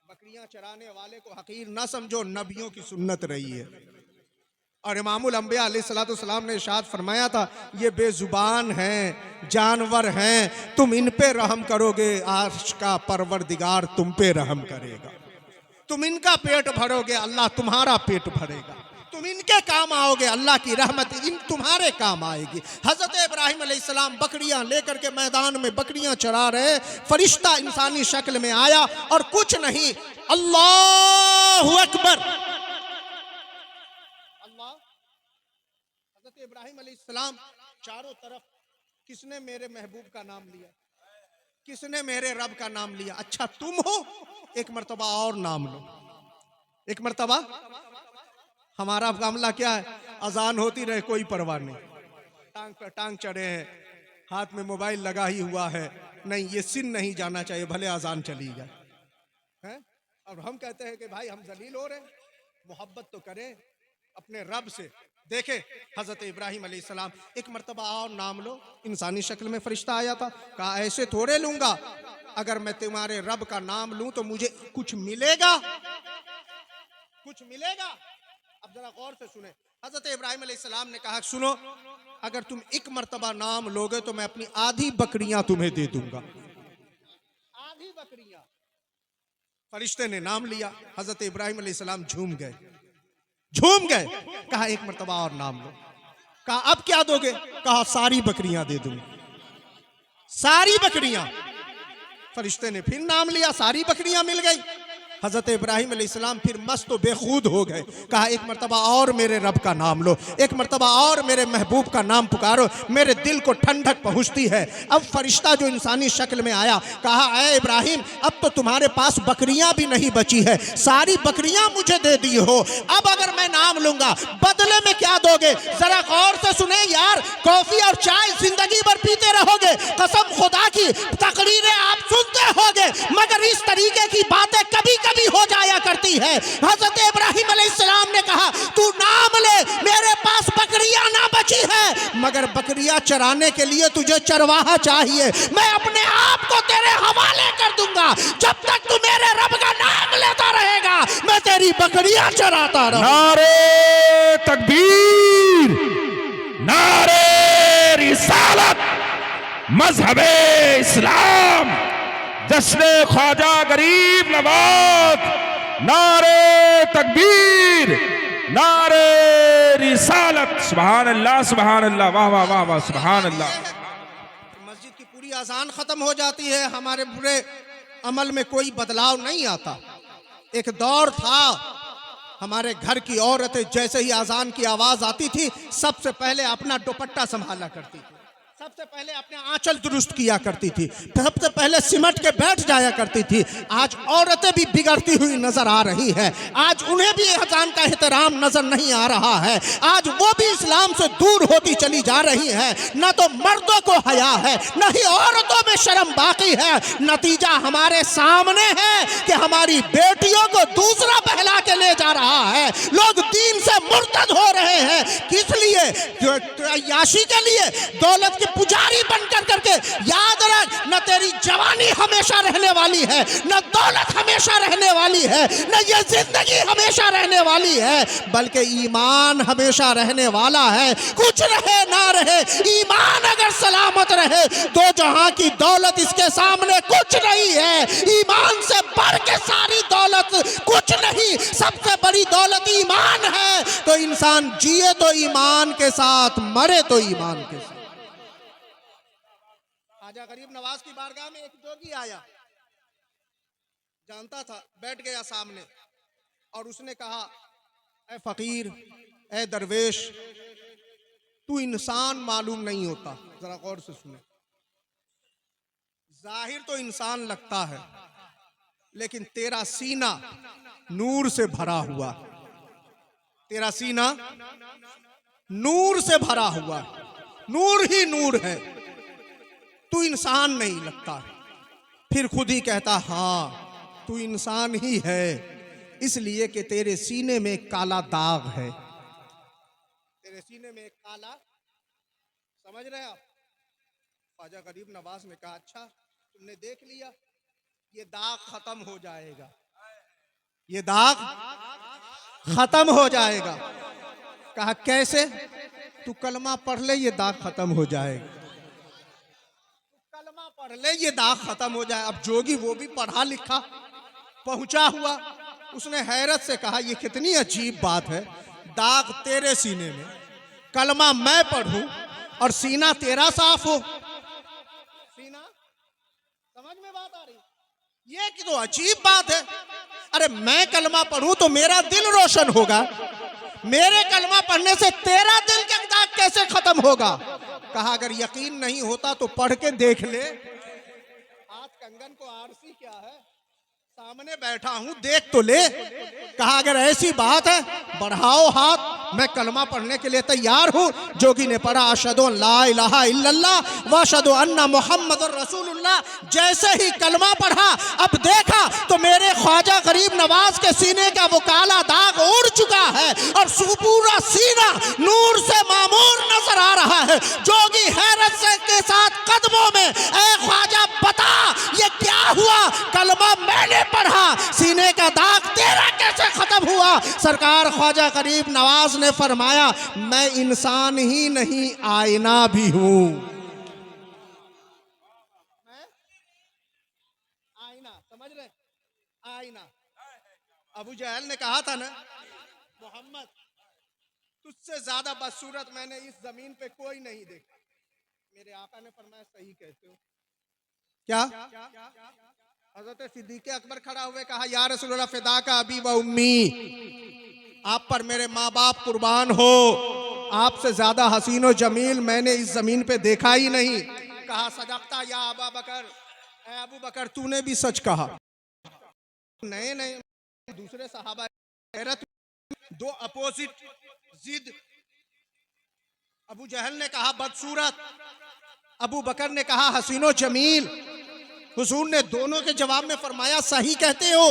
बकरियां चराने वाले को हकीर ना समझो, नबियों की सुन्नत रही है। और इमामुल अंबिया अलैहिस्सलाम ने इरशाद फरमाया था, ये बेजुबान हैं, जानवर हैं, तुम इन पे रहम करोगे, अर्श का परवरदिगार तुम पे रहम करेगा। तुम इनका पेट भरोगे, अल्लाह तुम्हारा पेट भरेगा। तुम इनके काम आओगे, अल्लाह की रहमत इन तुम्हारे काम आएगी। हजरत इब्राहिम अलैहिस्सलाम बकरियां लेकर के मैदान में बकरियां चरा रहे, फरिश्ता इंसानी शक्ल में आया और कुछ नहीं, अल्लाहु अकबर, अल्लाह। हजरत इब्राहिम अलैहिस्सलाम चारों तरफ, किसने मेरे महबूब का नाम लिया, किसने मेरे रब का नाम लिया? अच्छा तुम हो, एक मर्तबा और नाम लो, एक मर्तबा। हमारा मामला क्या है, अजान होती रहे कोई परवाह नहीं, टांग पर टांग चढ़े हैं, हाथ में मोबाइल लगा ही हुआ है, नहीं ये सिन नहीं जाना चाहिए, भले अजान चली जाए है। और हम कहते हैं कि भाई हम जलील हो रहे हैं, मोहब्बत तो करें अपने रब से। देखे हजरत इब्राहिम अलैहिस्सलाम, एक मर्तबा और नाम लो, इंसानी शक्ल में फरिश्ता आया था, कहा ऐसे थोड़े लूंगा, अगर मैं तुम्हारे रब का नाम लूं तो मुझे कुछ मिलेगा, कुछ मिलेगा। अब जरा गौर से सुने, हजरत इब्राहिम अलैहिस्सलाम ने कहा सुनो, अगर तुम एक मर्तबा नाम लोगे तो मैं अपनी आधी बकरियां तुम्हें दे दूंगा, आधी बकरियां। फरिश्ते ने नाम लिया, हजरत इब्राहिम अलैहिस्सलाम झूम गए, झूम गए। कहा एक मर्तबा और नाम लो। कहा अब क्या दोगे? कहा सारी बकरियां दे दूंगा, सारी बकरियां। फरिश्ते ने फिर नाम लिया, सारी बकरियां मिल गई। हजरत इब्राहिम अलैहिस्सलाम फिर मस्त व बेखुद हो गए। कहा एक मर्तबा और मेरे रब का नाम लो, एक मर्तबा और मेरे महबूब का नाम पुकारो, मेरे दिल को ठंडक पहुंचती है। अब फरिश्ता जो इंसानी शक्ल में आया, कहा ऐ इब्राहिम, अब तो तुम्हारे पास बकरियां भी नहीं बची है, सारी बकरियां मुझे दे दी हो, अब अगर मैं नाम लूंगा बदले में क्या दोगे? जरा गौर से सुने यार, कॉफी और चाय जिंदगी भर पीते रहोगे, कसम खुदा की तकरीरें आप सुनते होगे, मगर इस तरीके की बातें कभी कभी हो जाया करती है। हजरत इब्राहिम अलैहिस्सलाम ने कहा तू नाम ले, मेरे पास बकरियां ना बची है, मगर बकरियां चराने के लिए तुझे चरवाहा चाहिए, मैं अपने आप को तेरे हवाले कर दूंगा, जब तक तू मेरे रब का नाम लेता रहेगा मैं तेरी बकरियां चराता रहूंगा। नारे तकबीर, नारे रिसालत, मजहबे इस्लाम, जश्न ख्वाजा गरीब नवाज, नारे तकबीर, नारे रिसालत, सुभान अल्लाह, सुभान अल्लाह, वाह वाह वाह वाह, सुभान अल्लाह। मस्जिद की पूरी अजान खत्म हो जाती है, हमारे पूरे अमल में कोई बदलाव नहीं आता। एक दौर था, हमारे घर की औरतें जैसे ही अजान की आवाज आती थी सबसे पहले अपना दुपट्टा संभाला करती थी, सबसे पहले अपने आंचल दुरुस्त किया करती थी, सबसे पहले सिमट के बैठ जाया करती थी। आज औरतें भी बिगड़ती हुई नजर आ रही है, आज उन्हें भी अजान का एहतराम नजर नहीं आ रहा है, आज वो भी इस्लाम से दूर होती चली जा रही है। न तो मर्दों को हया है, न ही औरतों में शर्म बाकी है। नतीजा हमारे सामने है कि हमारी बेटियों को दूसरा बहला के ले जा रहा है, लोग दीन से मुर्तद हो रहे हैं। किस लिए? याशी के लिए, दौलत के पुजारी बनकर करके। याद रख, न तेरी जवानी हमेशा रहने वाली है, न दौलत हमेशा रहने वाली है, न ये जिंदगी हमेशा रहने वाली है, बल्कि ईमान हमेशा रहने वाला है। कुछ रहे ना रहे, ईमान अगर सलामत रहे तो जहां की दौलत इसके सामने कुछ नहीं है। ईमान से बढ़ के सारी दौलत कुछ नहीं, सबसे बड़ी दौलत ईमान है। तो इंसान जिए तो ईमान के साथ, मरे तो ईमान के साथ। ख्वाजा गरीब नवाज की बारगाह में एक जोगी आया, जानता था, बैठ गया सामने और उसने कहा ऐ फकीर, ऐ दरवेश, तू इंसान मालूम नहीं होता। जरा गौर से सुने, जाहिर तो इंसान लगता है लेकिन तेरा सीना नूर से भरा हुआ, तेरा सीना नूर से भरा हुआ, नूर ही नूर है, तू इंसान नहीं लगता। फिर खुद ही कहता हाँ तू इंसान ही है, इसलिए कि तेरे सीने में एक काला दाग है, तेरे सीने में एक काला, समझ रहे आप। ख्वाजा गरीब नवाज ने कहा अच्छा तुमने देख लिया, ये दाग खत्म हो जाएगा, ये दाग खत्म हो जाएगा। कहा कैसे? तू कलमा पढ़ ले ये दाग खत्म हो जाएगा, तू कलमा पढ़ ले ये दाग खत्म हो जाए। अब जोगी वो भी पढ़ा लिखा पहुंचा हुआ, उसने हैरत से कहा ये कितनी अजीब बात है, दाग तेरे सीने में, कलमा मैं पढ़ूं और सीना तेरा साफ हो। सीना, समझ में बात आ रही? ये कि तो अजीब बात है। अरे मैं कलमा पढ़ूं तो मेरा दिल रोशन होगा, मेरे कलमा पढ़ने से तेरा दिल का दाग कैसे खत्म होगा? कहा अगर यकीन नहीं होता तो पढ़ के देख ले। हाथ कंगन को आरसी क्या है, सामने बैठा हूं देख तो ले। कहा अगर ऐसी बात है बढ़ाओ हाथ, मैं कलमा पढ़ने के लिए तैयार हूं। जोगी ने पढ़ा अशहदु अल्ला इलाहा इल्लल्लाह व अशहदु अन्ना मुहम्मदुर रसूलुल्लाह। जैसे ही कलमा पढ़ा, अब देखा तो मेरे ख्वाजा गरीब नवाज के सीने का वो काला दाग उड़ चुका है और पूरा सीना नूर से मामूर नजर आ रहा है। जोगी हैरत से के साथ कदमों में, ऐ ख्वाजा बता ये क्या हुआ? कलमा मैंने पढ़ा, सीने का दाग तेरा कैसे खत्म हुआ? सरकार ख्वाजा गरीब नवाज ने फरमाया मैं इंसान ही नहीं आईना भी हूं। आईना, समझ रहे? आईना। अबू जहल ने कहा था ना मोहम्मद तुझसे ज्यादा बदसूरत मैंने इस जमीन पे कोई नहीं देखा। मेरे आका ने फरमाया सही कहते हो। क्या? हजरत सिद्दीक़ अकबर खड़ा हुए कहा या रसूलल्लाह फिदा का अबी व उम्मी, आप पर मेरे माँ बाप कुर्बान हो, आपसे ज्यादा हसीन और जमील मैंने इस जमीन पे देखा ही नहीं। कहा सदक़ता या अबा बकर, ऐ अबू बकर तूने भी सच कहा। नए नए दूसरे सहाबा हैरत, दो अपोजिट जिद। अबू जहल ने कहा बदसूरत, अबू बकर ने कहा हसीनो जमील। हुजूर ने दोनों के जवाब में फरमाया सही कहते हो।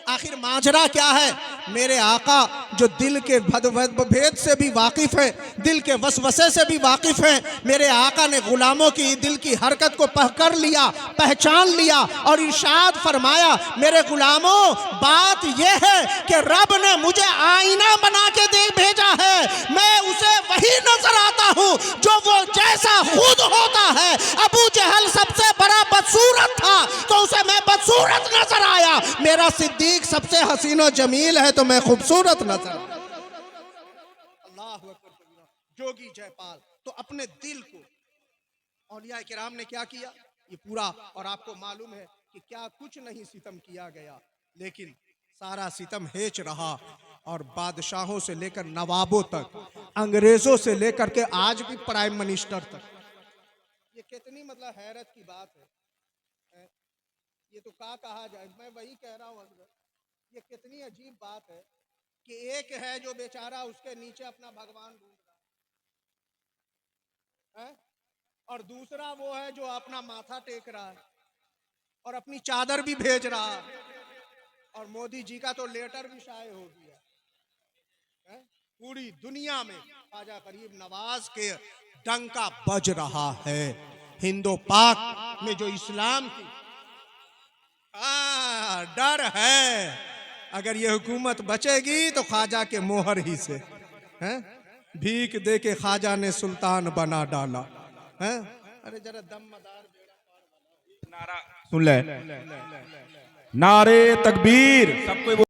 आखिर माजरा क्या है? मेरे आका जो दिल के भेद से भी वाकिफ है, दिल के वसवसे से भी वाकिफ है, मेरे आका ने गुलामों की दिल की हरकत को पकड़ लिया, पहचान लिया और इरशाद फरमाया मेरे गुलामों बात यह है कि रब ने मुझे आईना बना के दे भेजा है, मैं उसे वही नजर आता हूँ जो वो जैसा खुद होता है। अबू जहल सबसे बड़ा बदसूरत था तो उसे मैं बदसूरत नजर आया, मेरा सिद्दीक सबसे हसीनो जमील है तो मैं खूबसूरत नजर। अल्लाह अकबर। जोगी जयपाल तो अपने दिल को, औलिया किराम ने क्या किया ये पूरा, और आपको मालूम है कि क्या कुछ नहीं सितम किया गया, लेकिन सारा सितम हेच रहा। और बादशाहों से लेकर नवाबों तक, अंग्रेजों से लेकर के आज भी प्राइम मिनिस्टर तक, ये कितनी मतलब हैरत की बात है। ये तो क्या कहा जाए, मैं वही कह रहा हूँ अकबर, ये कितनी अजीब बात है कि एक है जो बेचारा उसके नीचे अपना भगवान ढूंढ रहा है, और दूसरा वो है जो अपना माथा टेक रहा है और अपनी चादर भी भेज रहा है, और मोदी जी का तो लेटर भी शाये हो गया है। पूरी दुनिया में ख्वाजा गरीब नवाज के डंका बज रहा है। हिंदो पाक में जो इस्लाम की डर है, अगर ये हुकूमत बचेगी तो ख्वाजा के मोहर ही से हैं। भीख दे के ख्वाजा ने सुल्तान बना डाला है। अरे जरा दमदार नारा सुन ले, नारे तकबीर सबको